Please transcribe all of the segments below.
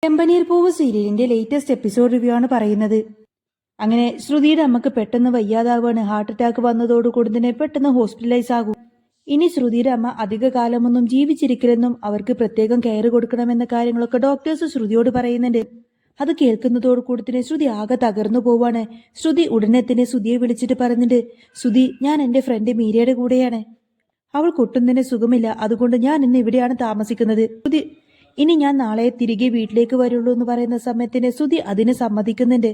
ചെമ്പനീർ പൂവ് സീരിയലിന്റെ latest episode review ആണ് പറയുന്നത്. അങ്ങനെ ശ്രുതിയുടെ അമ്മക്ക് പെട്ടെന്ന് വയ്യാതാവാണ്. ഹാർട്ട് അറ്റാക്ക് വന്നതോടുകൂടി തന്നെ പെട്ടെന്ന് ഹോസ്പിറ്റലൈസ് ആകും. ഇനി ശ്രുതിയുടെ അമ്മ അധിക കാലമൊന്നും ജീവിച്ചിരിക്കില്ലെന്നും അവർക്ക് പ്രത്യേകം കെയർ കൊടുക്കണമെന്ന കാര്യങ്ങളൊക്കെ ഡോക്ടേഴ്സ് ശ്രുതിയോട് പറയുന്നുണ്ട്. അത് കേൾക്കുന്നതോടുകൂടി തന്നെ ശ്രുതി ആകെ തകർന്നു പോവാണ്. ശ്രുതി ഉടനെ തന്നെ ശ്രുതിയെ വിളിച്ചിട്ട് പറയുന്നുണ്ട്, ശ്രുതി, ഞാൻ എന്റെ ഫ്രണ്ട് മീരയുടെ കൂടെയാണ്. അവൾക്കൊട്ടും തന്നെ സുഖമില്ല, അതുകൊണ്ട് ഞാൻ ഇന്ന് ഇവിടെയാണ് താമസിക്കുന്നത്. ശ്രുതി, ഇനി ഞാൻ നാളെ തിരികെ വീട്ടിലേക്ക് വരുള്ളൂ എന്ന് പറയുന്ന സമയത്തിന് ശ്രുതി അതിന് സമ്മതിക്കുന്നുണ്ട്.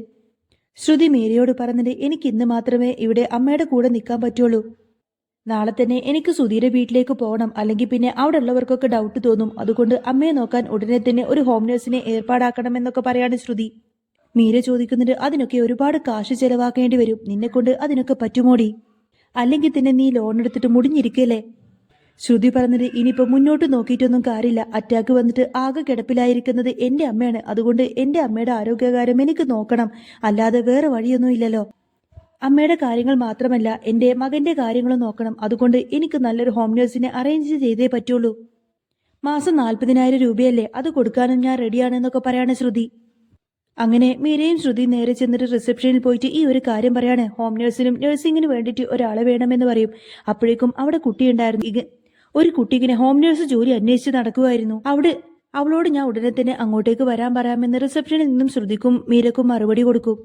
ശ്രുതി മീരയോട് പറയുന്നുണ്ട്, എനിക്ക് ഇന്ന് മാത്രമേ ഇവിടെ അമ്മയുടെ കൂടെ നിൽക്കാൻ പറ്റുള്ളൂ. നാളെ തന്നെ എനിക്ക് ശ്രുതിയുടെ വീട്ടിലേക്ക് പോകണം, അല്ലെങ്കിൽ പിന്നെ അവിടെ ഉള്ളവർക്കൊക്കെ ഡൗട്ട് തോന്നും. അതുകൊണ്ട് അമ്മയെ നോക്കാൻ ഉടനെ തന്നെ ഒരു ഹോം നേഴ്സിനെ ഏർപ്പാടാക്കണമെന്നൊക്കെ പറയാണ് ശ്രുതി. മീര ചോദിക്കുന്നുണ്ട്, അതിനൊക്കെ ഒരുപാട് കാശ് ചെലവാക്കേണ്ടി വരും, നിന്നെ കൊണ്ട് അതിനൊക്കെ പറ്റുമോടി? അല്ലെങ്കിൽ തന്നെ നീ ലോൺ എടുത്തിട്ട് മുടിഞ്ഞിരിക്കല്ലേ? ശ്രുതി പറഞ്ഞത്, ഇനിയിപ്പോ മുന്നോട്ട് നോക്കിയിട്ടൊന്നും കാര്യമില്ല. അറ്റാക്ക് വന്നിട്ട് ആകെ കിടപ്പിലായിരിക്കുന്നത് എന്റെ അമ്മയാണ്. അതുകൊണ്ട് എന്റെ അമ്മയുടെ ആരോഗ്യകാര്യം എനിക്ക് നോക്കണം, അല്ലാതെ വേറെ വഴിയൊന്നും ഇല്ലല്ലോ. അമ്മയുടെ കാര്യങ്ങൾ മാത്രമല്ല എന്റെ മകന്റെ കാര്യങ്ങളും നോക്കണം. അതുകൊണ്ട് എനിക്ക് നല്ലൊരു ഹോം നേഴ്സിനെ അറേഞ്ച് ചെയ്തേ പറ്റുള്ളൂ. മാസം 40,000 രൂപയല്ലേ, അത് കൊടുക്കാനും ഞാൻ റെഡിയാണെന്നൊക്കെ പറയാണ് ശ്രുതി. അങ്ങനെ മീരയും ശ്രുതി നേരെ ചെന്നിട്ട് റിസപ്ഷനിൽ പോയിട്ട് ഈ ഒരു കാര്യം പറയാണ്. ഹോം നേഴ്സിനും നഴ്സിംഗിന് വേണ്ടിയിട്ട് ഒരാളെ വേണമെന്ന് പറയും. അപ്പോഴേക്കും അവിടെ കുട്ടിയുണ്ടായിരുന്നു. ഒരു കുട്ടി ഇങ്ങനെ ഹോം നേഴ്സ് ജോലി അന്വേഷിച്ച് നടക്കുമായിരുന്നു. അവളോട് ഞാൻ ഉടനെ തന്നെ അങ്ങോട്ടേക്ക് വരാൻ പറയാമെന്ന് റിസപ്ഷനിൽ നിന്നും ശ്രുതിക്കും മീരക്കും മറുപടി കൊടുക്കും.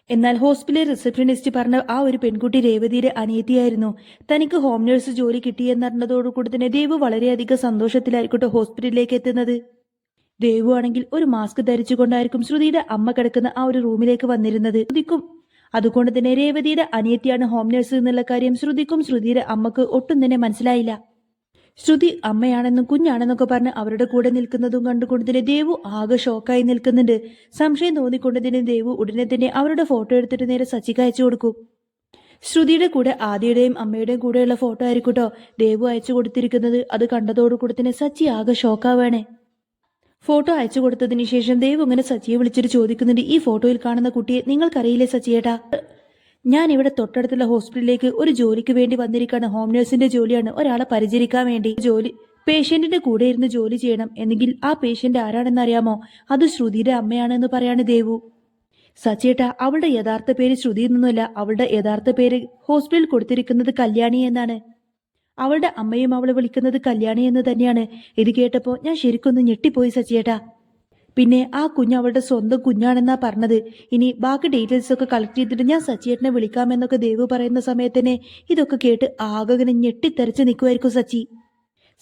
എന്നാൽ ഹോസ്പിറ്റലിലെ റിസപ്ഷനിസ്റ്റ് പറഞ്ഞ ആ ഒരു പെൺകുട്ടി രേവതിയുടെ അനിയത്തിയായിരുന്നു. തനിക്ക് ഹോം നേഴ്സ് ജോലി കിട്ടിയെന്നറിഞ്ഞതോടുകൂടി തന്നെ ദേവു വളരെയധികം സന്തോഷത്തിലായിരിക്കട്ടെ ഹോസ്പിറ്റലിലേക്ക് എത്തുന്നത്. ദേവു ആണെങ്കിൽ ഒരു മാസ്ക് ധരിച്ചുകൊണ്ടായിരിക്കും ശ്രുതിയുടെ അമ്മ കിടക്കുന്ന ആ ഒരു റൂമിലേക്ക് വന്നിരുന്നത്. ശ്രുതിക്കും അതുകൊണ്ട് തന്നെ രേവതിയുടെ അനിയത്തിയാണ് ഹോം നേഴ്സ് എന്നുള്ള കാര്യം ശ്രുതിക്കും ശ്രുതിയുടെ അമ്മക്ക് ഒട്ടും തന്നെ മനസ്സിലായില്ല. ശ്രുതി അമ്മയാണെന്നും കുഞ്ഞാണെന്നൊക്കെ പറഞ്ഞ് അവരുടെ കൂടെ നിൽക്കുന്നതും കണ്ടുകൊണ്ട് തന്നെ ദേവു ആകെ ഷോക്കായി നിൽക്കുന്നുണ്ട്. സംശയം തോന്നിക്കൊണ്ട് തന്നെ ദേവു ഉടനെ തന്നെ അവരുടെ ഫോട്ടോ എടുത്തിട്ട് നേരെ സച്ചിക്ക് അയച്ചു കൊടുക്കും. ശ്രുതിയുടെ കൂടെ ആദിയുടെയും അമ്മയുടെയും കൂടെയുള്ള ഫോട്ടോ ആയിരിക്കട്ടോ ദേവു അയച്ചു കൊടുത്തിരിക്കുന്നത്. അത് കണ്ടതോടുകൂടി തന്നെ സച്ചി ആകെ ഷോക്കാവാണേ. ഫോട്ടോ അയച്ചു കൊടുത്തതിന് ശേഷം ദേവു ഇങ്ങനെ സച്ചിയെ വിളിച്ചിട്ട് ചോദിക്കുന്നുണ്ട്, ഈ ഫോട്ടോയിൽ കാണുന്ന കുട്ടിയെ നിങ്ങൾക്കറിയില്ലേ സച്ചിയേട്ടാ? ഞാൻ ഇവിടെ തൊട്ടടുത്തുള്ള ഹോസ്പിറ്റലിലേക്ക് ഒരു ജോലിക്ക് വേണ്ടി വന്നിരിക്കുകയാണ്. ഹോം നേഴ്സിന്റെ ജോലിയാണ്, ഒരാളെ പരിചരിക്കാൻ വേണ്ടി. പേഷ്യന്റിന്റെ കൂടെ ഇരുന്ന് ജോലി ചെയ്യണം. എന്നെങ്കിൽ ആ പേഷ്യന്റ് ആരാണെന്ന് അറിയാമോ? അത് ശ്രുതിയുടെ അമ്മയാണെന്ന് പറയാണ് ദേവു. സച്ചേട്ടാ, അവളുടെ യഥാർത്ഥ പേര് ശ്രുതി എന്നൊന്നുമല്ല. അവളുടെ യഥാർത്ഥ പേര് ഹോസ്പിറ്റലിൽ കൊടുത്തിരിക്കുന്നത് കല്യാണി എന്നാണ്. അവളുടെ അമ്മയും അവളെ വിളിക്കുന്നത് കല്യാണി എന്ന് തന്നെയാണ്. ഇത് കേട്ടപ്പോ ഞാൻ ശരിക്കൊന്ന് ഞെട്ടിപ്പോയി സച്ചിയേട്ടാ. പിന്നെ ആ കുഞ്ഞ് അവളുടെ സ്വന്തം കുഞ്ഞാണെന്നാ പറഞ്ഞത്. ഇനി ബാക്കി ഡീറ്റെയിൽസ് ഒക്കെ കളക്ട് ചെയ്തിട്ട് ഞാൻ സച്ചിയേട്ടനെ വിളിക്കാമെന്നൊക്കെ ദേവു പറയുന്ന സമയത്തന്നെ ഇതൊക്കെ കേട്ട് ആകെ ഞെട്ടിത്തെറിച്ച് നിൽക്കുമായിരിക്കും സച്ചി.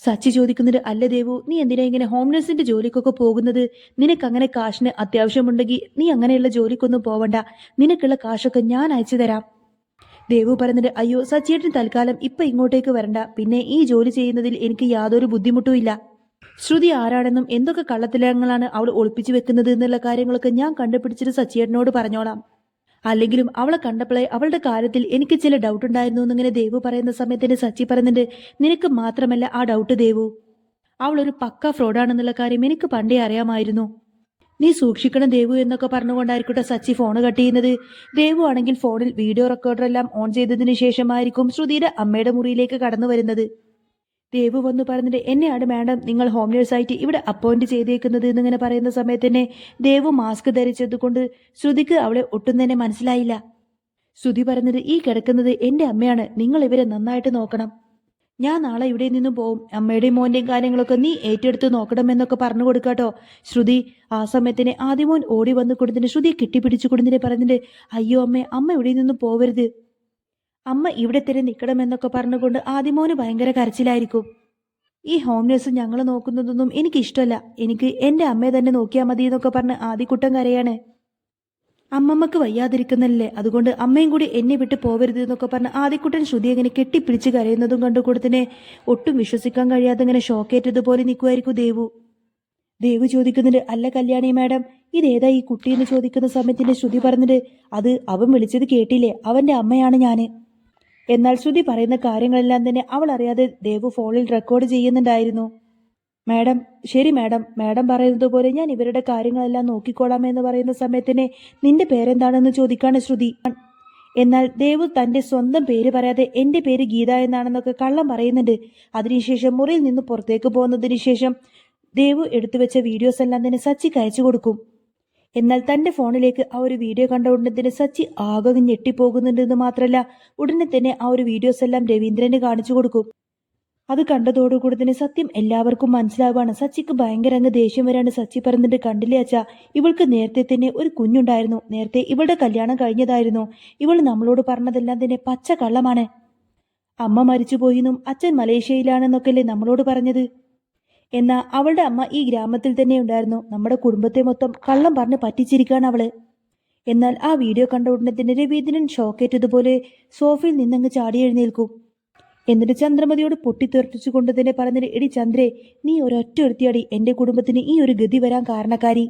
സച്ചി ചോദിക്കുന്നുണ്ട്, അല്ല ദേവു, നീ എന്തിനാ ഇങ്ങനെ ഹോം നേഴ്സിന്റെ ജോലിക്കൊക്കെ പോകുന്നത്? നിനക്ക് അങ്ങനെ കാശിന് അത്യാവശ്യമുണ്ടെങ്കിൽ നീ അങ്ങനെയുള്ള ജോലിക്കൊന്നും പോവണ്ട. നിനക്കുള്ള കാശൊക്കെ ഞാൻ അയച്ചു തരാം. ദേവു പറയുന്നുണ്ട്, അയ്യോ സച്ചിയേട്ടൻ തൽക്കാലം ഇപ്പൊ ഇങ്ങോട്ടേക്ക് വരണ്ട. പിന്നെ ഈ ജോലി ചെയ്യുന്നതിൽ എനിക്ക് യാതൊരു ബുദ്ധിമുട്ടും ഇല്ല. ശ്രുതി ആരാണെന്നും എന്തൊക്കെ കള്ളത്തരങ്ങളാണ് അവൾ ഒളിപ്പിച്ചു വെക്കുന്നത് എന്നുള്ള കാര്യങ്ങളൊക്കെ ഞാൻ കണ്ടുപിടിച്ചിട്ട് സച്ചിയേട്ടനോട് പറഞ്ഞോളാം. അല്ലെങ്കിലും അവളെ കണ്ടപ്പോഴേ അവളുടെ കാര്യത്തിൽ എനിക്ക് ചില ഡൗട്ട് ഉണ്ടായിരുന്നു എന്നിങ്ങനെ ദേവു പറയുന്ന സമയത്തിന് സച്ചി പറയുന്നുണ്ട്, നിനക്ക് മാത്രമല്ല ആ ഡൗട്ട് ദേവു, അവളൊരു പക്ക ഫ്രോഡാണെന്നുള്ള കാര്യം എനിക്ക് പണ്ടേ അറിയാമായിരുന്നു. നീ സൂക്ഷിക്കണം ദേവു എന്നൊക്കെ പറഞ്ഞുകൊണ്ടായിരിക്കട്ടെ സച്ചി ഫോൺ കട്ട് ചെയ്യുന്നത്. ദേവു ആണെങ്കിൽ ഫോണിൽ വീഡിയോ റെക്കോർഡറെല്ലാം ഓൺ ചെയ്തതിനു ശേഷമായിരിക്കും ശ്രുതിയുടെ അമ്മയുടെ മുറിയിലേക്ക് കടന്നു വരുന്നത്. ദേവു വന്നു പറഞ്ഞിട്ട്, എന്നെയാണ് മാഡം നിങ്ങൾ ഹോം നേഴ്സായിട്ട് ഇവിടെ അപ്പോയിന്റ് ചെയ്തേക്കുന്നത് എന്നിങ്ങനെ പറയുന്ന സമയത്ത് തന്നെ ദേവു മാസ്ക് ധരിച്ചത് കൊണ്ട് ശ്രുതിക്ക് അവളെ ഒട്ടും തന്നെ മനസ്സിലായില്ല. ശ്രുതി പറഞ്ഞത്, ഈ കിടക്കുന്നത് എന്റെ അമ്മയാണ്, നിങ്ങൾ ഇവരെ നന്നായിട്ട് നോക്കണം. ഞാൻ നാളെ ഇവിടെ നിന്നും പോവും. അമ്മയുടെയും മോന്റെയും കാര്യങ്ങളൊക്കെ നീ ഏറ്റെടുത്ത് നോക്കണമെന്നൊക്കെ പറഞ്ഞു കൊടുക്കാട്ടോ. ശ്രുതി ആ സമയത്തിന് ആദ്യമോൻ ഓടി വന്നു കൊടുത്തിട്ട് ശ്രുതിയെ കെട്ടിപ്പിടിച്ചു കൊടുത്തിട്ട് പറഞ്ഞിട്ട്, അയ്യോ അമ്മ ഇവിടെ നിന്നും പോവരുത്, അമ്മ ഇവിടെ തന്നെ നിൽക്കണമെന്നൊക്കെ പറഞ്ഞുകൊണ്ട് ആദ്യമോന് ഭയങ്കര കരച്ചിലായിരിക്കും. ഈ ഹോം നേഴ്സ് ഞങ്ങൾ നോക്കുന്നതൊന്നും എനിക്കിഷ്ടമല്ല, എനിക്ക് എന്റെ അമ്മയെ തന്നെ നോക്കിയാൽ മതി എന്നൊക്കെ പറഞ്ഞ് ആദ്യക്കുട്ടം കരയാണ്. അമ്മമ്മക്ക് വയ്യാതിരിക്കുന്നല്ലേ, അതുകൊണ്ട് അമ്മയും കൂടി എന്നെ വിട്ട് പോവരുത് എന്നൊക്കെ പറഞ്ഞ് ആദ്യക്കുട്ടൻ ശ്രുതി അങ്ങനെ കെട്ടിപ്പിടിച്ച് കരയുന്നതും കണ്ടുകൊടുത്തിനെ ഒട്ടും വിശ്വസിക്കാൻ കഴിയാതെ ഇങ്ങനെ ഷോക്കേറ്റതുപോലെ നിൽക്കുമായിരിക്കും ദേവു. ദേവു ചോദിക്കുന്നുണ്ട്, അല്ല കല്യാണി മാഡം, ഇതേതാ ഈ കുട്ടി എന്ന് ചോദിക്കുന്ന സമയത്തിന്റെ ശ്രുതി പറഞ്ഞിട്ട്, അത് അവൻ വിളിച്ചത് കേട്ടില്ലേ, അവന്റെ അമ്മയാണ് ഞാന്. എന്നാൽ ശ്രുതി പറയുന്ന കാര്യങ്ങളെല്ലാം തന്നെ അവൾ അറിയാതെ ദേവു ഫോണിൽ റെക്കോർഡ് ചെയ്യുന്നുണ്ടായിരുന്നു. മാഡം, ശരി മാഡം, മാഡം പറയുന്നത് പോലെ ഞാൻ ഇവരുടെ കാര്യങ്ങളെല്ലാം നോക്കിക്കോളാം എന്ന് പറയുന്ന സമയത്തിന് നിന്റെ പേരെന്താണെന്ന് ചോദിക്കാണ് ശ്രുതി. എന്നാൽ ദേവു തന്റെ സ്വന്തം പേര് പറയാതെ എന്റെ പേര് ഗീത എന്നാണെന്നൊക്കെ കള്ളം പറയുന്നുണ്ട്. അതിനുശേഷം മുറിയിൽ നിന്ന് പുറത്തേക്ക് പോകുന്നതിന് ശേഷം ദേവു എടുത്തുവെച്ച വീഡിയോസ് എല്ലാം തന്നെ സച്ചിക്ക് അയച്ചു കൊടുക്കും. എന്നാൽ തന്റെ ഫോണിലേക്ക് ആ ഒരു വീഡിയോ കണ്ട ഉടനെ തന്നെ സച്ചി ആകെ ഞെട്ടിപ്പോകുന്നുണ്ടെന്ന് മാത്രമല്ല, ഉടനെ തന്നെ ആ ഒരു വീഡിയോസ് എല്ലാം രവീന്ദ്രന് കാണിച്ചു കൊടുക്കും. അത് കണ്ടതോടുകൂടി തന്നെ സത്യം എല്ലാവർക്കും മനസ്സിലാവാണ്. സച്ചിക്ക് ഭയങ്കര അങ്ങ് ദേഷ്യം വരാണ്. സച്ചി പറഞ്ഞിട്ട്, കണ്ടില്ലേ അച്ഛാ, ഇവൾക്ക് നേരത്തെ തന്നെ ഒരു കുഞ്ഞുണ്ടായിരുന്നു, നേരത്തെ ഇവളുടെ കല്യാണം കഴിഞ്ഞതായിരുന്നു, ഇവൾ നമ്മളോട് പറഞ്ഞതെല്ലാം തന്നെ പച്ച കള്ളമാണ്. അമ്മ മരിച്ചുപോയിന്നും അച്ഛൻ മലേഷ്യയിലാണെന്നൊക്കെയല്ലേ നമ്മളോട് പറഞ്ഞത്. എന്നാ അവളുടെ അമ്മ ഈ ഗ്രാമത്തിൽ തന്നെ ഉണ്ടായിരുന്നു. നമ്മുടെ കുടുംബത്തെ മൊത്തം കള്ളം പറഞ്ഞ് പറ്റിച്ചിരിക്കുകയാണ് അവള്. എന്നാൽ ആ വീഡിയോ കണ്ട ഉടനെ തന്നെ രവീന്ദ്രൻ ഷോക്കേറ്റതുപോലെ സോഫയിൽ നിന്നങ്ങ് ചാടി എഴുന്നേൽക്കും. എന്നിട്ട് ചന്ദ്രമതിയോട് പൊട്ടിത്തെറിപ്പിച്ചുകൊണ്ട് തന്നെ പറഞ്ഞിട്ട്, എടി ചന്ദ്രേ, നീ ഒരൊറ്റ ഒരുത്തിയടി എന്റെ കുടുംബത്തിന് ഈ ഒരു ഗതി വരാൻ കാരണക്കാരി.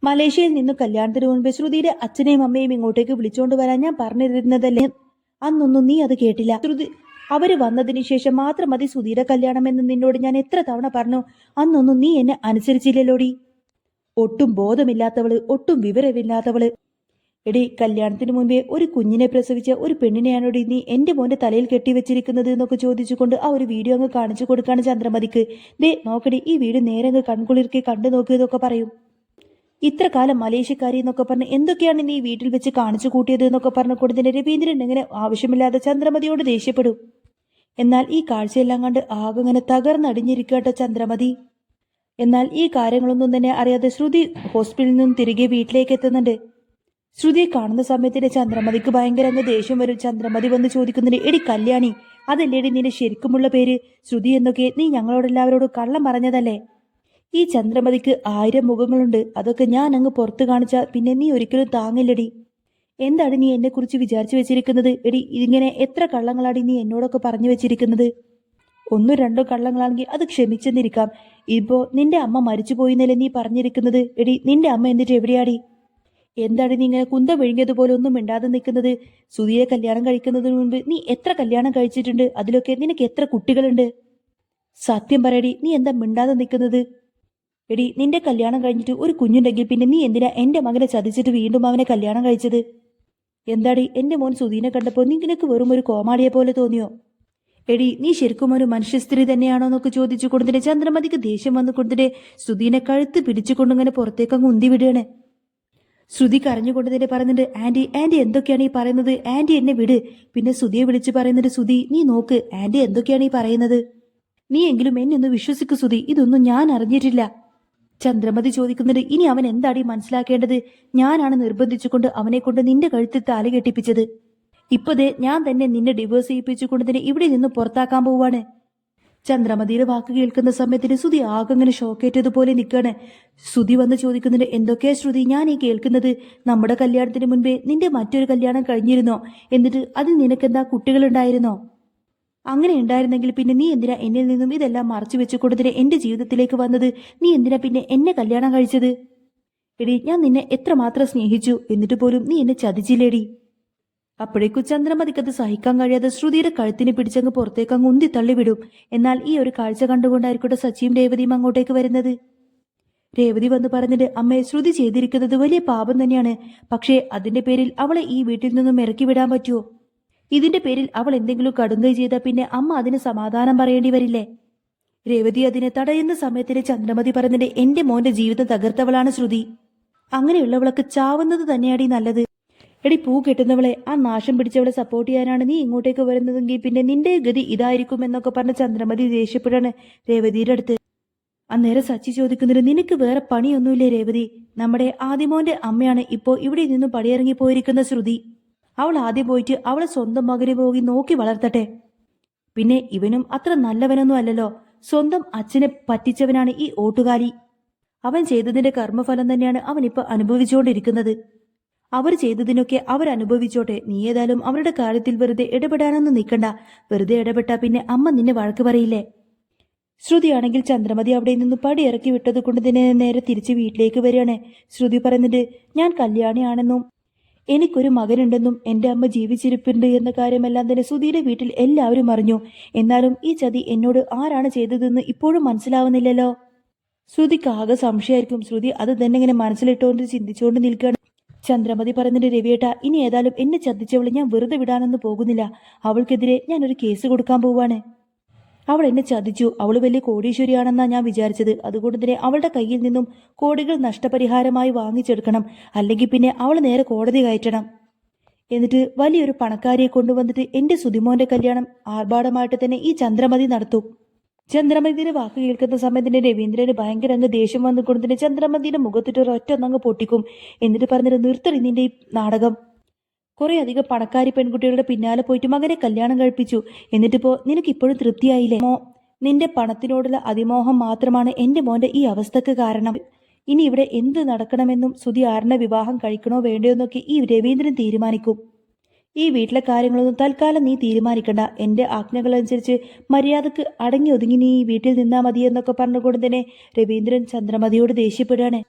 മലേഷ്യയിൽ നിന്ന് കല്യാണത്തിന് മുൻപേ ശ്രുതിയുടെ അച്ഛനെയും അമ്മയും ഇങ്ങോട്ടേക്ക് വിളിച്ചോണ്ട് വരാൻ ഞാൻ പറഞ്ഞിരുന്നതല്ലേ. അന്നൊന്നും നീ അത് കേട്ടില്ല. അവര് വന്നതിന് ശേഷം മാത്രം മതി ശ്രുതിയുടെ കല്യാണം എന്ന് നിന്നോട് ഞാൻ എത്ര തവണ പറഞ്ഞു. അന്നൊന്നും നീ എന്നെ അനുസരിച്ചില്ലല്ലോടി. ഒട്ടും ബോധമില്ലാത്തവള്, ഒട്ടും വിവരമില്ലാത്തവള്. എടി, കല്യാണത്തിന് മുൻപേ ഒരു കുഞ്ഞിനെ പ്രസവിച്ച ഒരു പെണ്ണിനെയാണോടി നീ എന്റെ മോന്റെ തലയിൽ കെട്ടിവെച്ചിരിക്കുന്നത് എന്നൊക്കെ ചോദിച്ചുകൊണ്ട് ആ ഒരു വീഡിയോ അങ്ങ് കാണിച്ചു കൊടുക്കാണ് ചന്ദ്രമതിക്ക്. ദേ നോക്കടി, ഈ വീഡിയോ നേരെ അങ്ങ് കൺകുളിർക്കി കണ്ടു നോക്കിയതൊക്കെ പറയും. ഇത്ര കാലം മലേഷ്യക്കാരി എന്നൊക്കെ പറഞ്ഞ് എന്തൊക്കെയാണ് നീ വീട്ടിൽ വെച്ച് കാണിച്ചു കൂട്ടിയത് എന്നൊക്കെ പറഞ്ഞു കൊടുത്തതിന് രവീന്ദ്രൻ എങ്ങനെ ആവശ്യമില്ലാതെ ചന്ദ്രമതിയോട് ദേഷ്യപ്പെടും. എന്നാൽ ഈ കാഴ്ചയെല്ലാം കണ്ട് ആകെ ഇങ്ങനെ തകർന്നടിഞ്ഞിരിക്കട്ടെ ചന്ദ്രമതി. എന്നാൽ ഈ കാര്യങ്ങളൊന്നും തന്നെ അറിയാതെ ശ്രുതി ഹോസ്പിറ്റലിൽ നിന്നും തിരികെ വീട്ടിലേക്ക് എത്തുന്നുണ്ട്. ശ്രുതിയെ കാണുന്ന സമയത്തിന് ചന്ദ്രമതിക്ക് ഭയങ്കര അങ്ങ് ദേഷ്യം വരും. ചന്ദ്രമതി വന്ന് ചോദിക്കുന്നുണ്ട്, എടി കല്യാണി, അതല്ലേടി നിന്റെ ശരിക്കുമുള്ള പേര്? ശ്രുതി എന്നൊക്കെ നീ ഞങ്ങളോടെല്ലാവരോടും കള്ളം പറഞ്ഞതല്ലേ? ഈ ചന്ദ്രമതിക്ക് 1000 മുഖങ്ങളുണ്ട്. അതൊക്കെ ഞാൻ അങ്ങ് പുറത്തു കാണിച്ചാൽ പിന്നെ നീ ഒരിക്കലും താങ്ങില്ലടി. എന്താണ് നീ എന്നെ കുറിച്ച് വിചാരിച്ചു വെച്ചിരിക്കുന്നത്? എടി, ഇങ്ങനെ എത്ര കള്ളങ്ങളാടി നീ എന്നോടൊക്കെ പറഞ്ഞു വെച്ചിരിക്കുന്നത്? 1-2 കള്ളങ്ങളാണെങ്കിൽ അത് ക്ഷമിച്ചെന്നിരിക്കാം. ഇപ്പോ നിന്റെ അമ്മ മരിച്ചുപോയിന്നല്ലേ നീ പറഞ്ഞിരിക്കുന്നത്? എടി, നിന്റെ അമ്മ എന്നിട്ട് എവിടെയാടി? എന്താണ് നീ ഇങ്ങനെ കുന്തം വിഴുങ്ങിയതുപോലെ ഒന്നും മിണ്ടാതെ നിൽക്കുന്നത്? സുധിയെ കല്യാണം കഴിക്കുന്നതിന് മുൻപ് നീ എത്ര കല്യാണം കഴിച്ചിട്ടുണ്ട്? അതിലൊക്കെ നിനക്ക് എത്ര കുട്ടികളുണ്ട്? സത്യം പറയടി, നീ എന്താ മിണ്ടാതെ നിൽക്കുന്നത്? എടി, നിന്റെ കല്യാണം കഴിഞ്ഞിട്ട് ഒരു കുഞ്ഞുണ്ടെങ്കിൽ പിന്നെ നീ എന്തിനാ എന്റെ മകനെ ചതിച്ചിട്ട് വീണ്ടും അവനെ കല്യാണം കഴിച്ചത്? എന്താടി, എന്റെ മോൻ സുധീനെ കണ്ടപ്പോൾ നിനക്ക് വെറും ഒരു കോമാളിയെ പോലെ തോന്നിയോ? എടി, നീ ശരിക്കും ഒരു മനുഷ്യ സ്ത്രീ തന്നെയാണോ എന്നൊക്കെ ചോദിച്ചു കൊടുത്തിട്ട് ചന്ദ്രമതിക്ക് ദേഷ്യം വന്നു കൊടുത്തിട്ട് സുധീനെ കഴുത്ത് പിടിച്ചുകൊണ്ടിങ്ങനെ പുറത്തേക്ക് അങ്ങ് ഉന്തി വിടുകയാണ്. ശ്രുതി കരഞ്ഞുകൊണ്ട് തന്നെ പറയുന്നുണ്ട്, ആന്റി, ആന്റി എന്തൊക്കെയാണ് ഈ പറയുന്നത്? ആന്റി എന്നെ വിട്. പിന്നെ സുധിയെ വിളിച്ച് പറയുന്നുണ്ട്, സുധി നീ നോക്ക്, ആന്റി എന്തൊക്കെയാണ് ഈ പറയുന്നത്? നീ എങ്കിലും എന്നെ ഒന്ന് വിശ്വസിക്കു സുധി, ഇതൊന്നും ഞാൻ അറിഞ്ഞിട്ടില്ല. ചന്ദ്രമതി ചോദിക്കുന്നുണ്ട്, ഇനി അവൻ എന്താടി മനസ്സിലാക്കേണ്ടത്? ഞാനാണ് നിർബന്ധിച്ചുകൊണ്ട് അവനെ കൊണ്ട് നിന്റെ കഴുത്തിൽ താലി കെട്ടിപ്പിച്ചത്. ഇപ്പതേ ഞാൻ തന്നെ നിന്നെ ഡിവോഴ്സ് ചെയ്യിപ്പിച്ചുകൊണ്ട് തന്നെ ഇവിടെ നിന്ന് പുറത്താക്കാൻ പോവാണ്. ചന്ദ്രമതിയുടെ വാക്ക് കേൾക്കുന്ന സമയത്തിന് ശ്രുതി ആകെങ്ങനെ ഷോക്കേറ്റതുപോലെ നിൽക്കാണ്. ശ്രുതി വന്ന് ചോദിക്കുന്നുണ്ട്, എന്തൊക്കെയാ ശ്രുതി ഞാൻ ഈ കേൾക്കുന്നത്? നമ്മുടെ കല്യാണത്തിന് മുൻപേ നിന്റെ മറ്റൊരു കല്യാണം കഴിഞ്ഞിരുന്നോ? എന്നിട്ട് അതിൽ നിനക്കെന്താ കുട്ടികളുണ്ടായിരുന്നോ? അങ്ങനെ ഉണ്ടായിരുന്നെങ്കിൽ പിന്നെ നീ എന്തിനാ എന്നിൽ നിന്നും ഇതെല്ലാം മറച്ചു വെച്ചു കൊടുത്തിട്ട് എന്റെ ജീവിതത്തിലേക്ക് വന്നത്? നീ എന്തിനാ പിന്നെ എന്നെ കല്യാണം കഴിച്ചത്? എടി, ഞാൻ നിന്നെ എത്രമാത്രം സ്നേഹിച്ചു, എന്നിട്ട് പോലും നീ എന്നെ ചതിച്ചില്ലേടി. അപ്പോഴേക്കും ചന്ദ്രമതിക്കത് സഹിക്കാൻ കഴിയാതെ ശ്രുതിയുടെ കഴുത്തിന് പിടിച്ചങ്ങ് പുറത്തേക്ക് അങ്ങ് ഉന്തി തള്ളിവിടും. എന്നാൽ ഈ ഒരു കാഴ്ച കണ്ടുകൊണ്ടായിരിക്കട്ടെ സച്ചിയും രേവതിയും അങ്ങോട്ടേക്ക് വരുന്നത്. രേവതി വന്ന് പറഞ്ഞിട്ട്, അമ്മയെ, ശ്രുതി ചെയ്തിരിക്കുന്നത് വലിയ പാപം തന്നെയാണ്. പക്ഷേ അതിന്റെ പേരിൽ അവളെ ഈ വീട്ടിൽ നിന്നും ഇറക്കി വിടാൻ പറ്റുമോ? ഇതിന്റെ പേരിൽ അവൾ എന്തെങ്കിലും കടുങ്കൈ ചെയ്താൽ പിന്നെ അമ്മ അതിന് സമാധാനം പറയേണ്ടി വരില്ലേ? രേവതി അതിനെ തടയുന്ന സമയത്തിന് ചന്ദ്രമതി പറഞ്ഞിട്ട്, എന്റെ മോന്റെ ജീവിതം തകർത്തവളാണ് ശ്രുതി. അങ്ങനെയുള്ളവളൊക്കെ ചാവുന്നത് തന്നെയാടി നല്ലത്. എടി, പൂ കെട്ടുന്നവളെ, ആ നാശം പിടിച്ചവളെ സപ്പോർട്ട് ചെയ്യാനാണ് നീ ഇങ്ങോട്ടേക്ക് വരുന്നതെങ്കിൽ പിന്നെ നിന്റെ ഗതി ഇതായിരിക്കും എന്നൊക്കെ പറഞ്ഞ് ചന്ദ്രമതി ദേഷ്യപ്പെടാണ് രേവതിയുടെ അടുത്ത്. അന്നേരം സച്ചി ചോദിക്കുന്നത്, നിനക്ക് വേറെ പണിയൊന്നുമില്ലേ രേവതി? നമ്മുടെ ആദിമോന്റെ അമ്മയാണ് ഇപ്പോ ഇവിടെ നിന്നും പടിയിറങ്ങി പോയിരിക്കുന്ന ശ്രുതി. അവൾ ആദ്യം പോയിട്ട് അവളെ സ്വന്തം മകനെ പോയി നോക്കി വളർത്തട്ടെ. പിന്നെ ഇവനും അത്ര നല്ലവനൊന്നും അല്ലല്ലോ. സ്വന്തം അച്ഛനെ പറ്റിച്ചവനാണ് ഈ ഓട്ടുകാലി. അവൻ ചെയ്തതിന്റെ കർമ്മഫലം തന്നെയാണ് അവൻ ഇപ്പൊ അനുഭവിച്ചുകൊണ്ടിരിക്കുന്നത്. അവർ ചെയ്തതിനൊക്കെ അവരനുഭവിച്ചോട്ടെ. നീ ഏതായാലും അവരുടെ കാര്യത്തിൽ വെറുതെ ഇടപെടാനൊന്നും നിൽക്കണ്ട. വെറുതെ ഇടപെട്ടാ പിന്നെ അമ്മ നിന്നെ വഴക്ക് പറയില്ലേ? ശ്രുതിയാണെങ്കിൽ ചന്ദ്രമതി അവിടെ നിന്ന് പടിയിറക്കി വിട്ടത് കൊണ്ട് തന്നെ നേരെ തിരിച്ച് വീട്ടിലേക്ക് വരികയാണ്. ശ്രുതി പറയുന്നുണ്ട്, ഞാൻ കല്യാണിയാണെന്നും എനിക്കൊരു മകനുണ്ടെന്നും എന്റെ അമ്മ ജീവിച്ചിരിപ്പുണ്ട് എന്ന കാര്യമെല്ലാം തന്നെ ശ്രുതിയുടെ വീട്ടിൽ എല്ലാവരും അറിഞ്ഞു. എന്നാലും ഈ ചതി എന്നോട് ആരാണ് ചെയ്തതെന്ന് ഇപ്പോഴും മനസ്സിലാവുന്നില്ലല്ലോ. ശ്രുതിക്ക് ആകെ സംശയമായിരിക്കും. ശ്രുതി അത് തന്നെ ഇങ്ങനെ മനസ്സിലിട്ടുകൊണ്ട് ചിന്തിച്ചുകൊണ്ട് നിൽക്കുകയാണ്. ചന്ദ്രമതി പറഞ്ഞിട്ട്, രവിയേട്ട, ഇനി ഏതായാലും എന്നെ ചതിച്ചവളെ ഞാൻ വെറുതെ വിടാനൊന്നും പോകുന്നില്ല. അവൾക്കെതിരെ ഞാൻ ഒരു കേസ് കൊടുക്കാൻ പോവാണ്. അവൾ എന്നെ ചതിച്ചു. അവൾ വലിയ കോടീശ്വരിയാണെന്നാ ഞാൻ വിചാരിച്ചത്. അതുകൊണ്ട് തന്നെ അവളുടെ കയ്യിൽ നിന്നും കോടികൾ നഷ്ടപരിഹാരമായി വാങ്ങിച്ചെടുക്കണം. അല്ലെങ്കിൽ പിന്നെ അവൾ നേരെ കോടതി കയറ്റണം. എന്നിട്ട് വലിയൊരു പണക്കാരിയെ കൊണ്ടുവന്നിട്ട് എന്റെ സുതിമോന്റെ കല്യാണം ആർഭാടമായിട്ട് തന്നെ ഈ ചന്ദ്രമതി നടത്തും. ചന്ദ്രമതിയുടെ വാക്ക് കേൾക്കുന്ന സമയം തന്നെ രവീന്ദ്രന് ഭയങ്കര അങ്ങ് ദേഷ്യം വന്നുകൊണ്ട് തന്നെ ചന്ദ്രമതിയുടെ മുഖത്തിട്ട് ഒരൊറ്റ ഒന്നങ്ങ് പൊട്ടിക്കും. എന്നിട്ട് പറഞ്ഞിട്ട് നിർത്തടി നിന്റെ ഈ നാടകം. കുറെ അധികം പണക്കാരി പെൺകുട്ടികളുടെ പിന്നാലെ പോയിട്ട് മകനെ കല്യാണം കഴിപ്പിച്ചു. എന്നിട്ടിപ്പോ നിനക്ക് ഇപ്പോഴും തൃപ്തിയായില്ലേ? നിന്റെ പണത്തിനോടുള്ള അതിമോഹം മാത്രമാണ് എന്റെ മോന്റെ ഈ അവസ്ഥക്ക് കാരണം. ഇനി ഇവിടെ എന്ത് നടക്കണമെന്നും സുധി ആറിനെ വിവാഹം കഴിക്കണോ വേണ്ടയോ എന്നൊക്കെ ഈ രവീന്ദ്രൻ തീരുമാനിക്കും. ഈ വീട്ടിലെ കാര്യങ്ങളൊന്നും തൽക്കാലം നീ തീരുമാനിക്കണ്ട. എന്റെ ആജ്ഞകളനുസരിച്ച് മര്യാദക്ക് അടങ്ങി ഒതുങ്ങി നീ ഈ വീട്ടിൽ നിന്നാ മതി എന്നൊക്കെ പറഞ്ഞുകൊണ്ട് തന്നെ രവീന്ദ്രൻ ചന്ദ്രമതിയോട് ദേഷ്യപ്പെടുകയാണ്.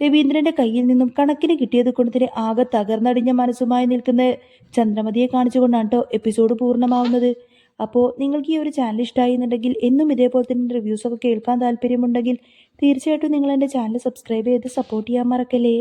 രവീന്ദ്രന്റെ കയ്യിൽ നിന്നും കണക്കിന് കിട്ടിയത് കൊണ്ട് തന്നെ ആകെ തകർന്നടിഞ്ഞ മനസ്സുമായി നിൽക്കുന്ന ചന്ദ്രമതിയെ കാണിച്ചുകൊണ്ടാണ് കേട്ടോ എപ്പിസോഡ് പൂർണ്ണമാവുന്നത്. അപ്പോൾ നിങ്ങൾക്ക് ഈ ഒരു ചാനൽ ഇഷ്ടമായി എന്നുണ്ടെങ്കിൽ എന്നും ഇതേപോലെ തന്നെ റിവ്യൂസൊക്കെ കേൾക്കാൻ താല്പര്യമുണ്ടെങ്കിൽ തീർച്ചയായിട്ടും നിങ്ങൾ എൻ്റെ ചാനൽ സബ്സ്ക്രൈബ് ചെയ്ത് സപ്പോർട്ട് ചെയ്യാൻ മറക്കല്ലേ.